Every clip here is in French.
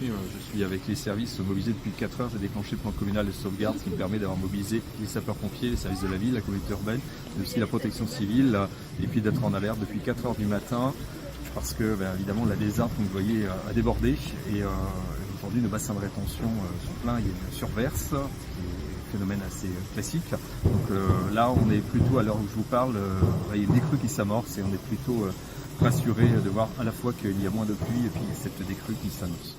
Je suis avec les services mobilisés depuis 4 heures. J'ai déclenché le plan communal de sauvegarde qui me permet d'avoir mobilisé les sapeurs-pompiers, les services de la ville, la communauté urbaine, mais aussi la protection civile, et puis d'être en alerte depuis 4 heures du matin parce que évidemment la Lézarde, comme vous voyez, a débordé et aujourd'hui nos bassins de rétention sont pleins, il y a une surverse, qui est un phénomène assez classique. Donc là on est plutôt, à l'heure où je vous parle, il y a une décrue qui s'amorce et on est plutôt rassuré de voir à la fois qu'il y a moins de pluie et puis cette décrue qui s'annonce.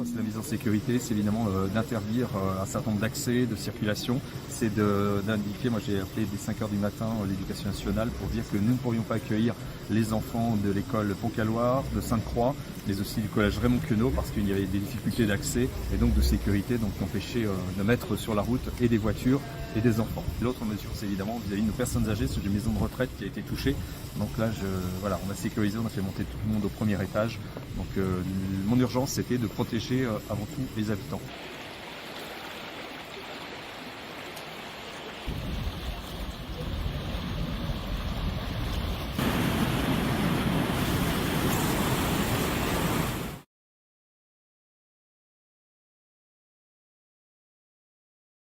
C'est la mise en sécurité, c'est évidemment d'interdire un certain nombre d'accès, de circulation, c'est d'indiquer, moi j'ai appelé dès 5 heures du matin l'éducation nationale pour dire que nous ne pourrions pas accueillir les enfants de l'école Pont-Caloire, de Sainte-Croix, mais aussi du collège Raymond Queneau parce qu'il y avait des difficultés d'accès et donc de sécurité, donc qui empêchaient de mettre sur la route et des voitures et des enfants. L'autre mesure, c'est évidemment vis-à-vis de nos personnes âgées, c'est une maison de retraite qui a été touchée. Donc là, on a sécurisé, on a fait monter tout le monde au premier étage. Donc mon urgence, c'était de protéger avant tout les habitants.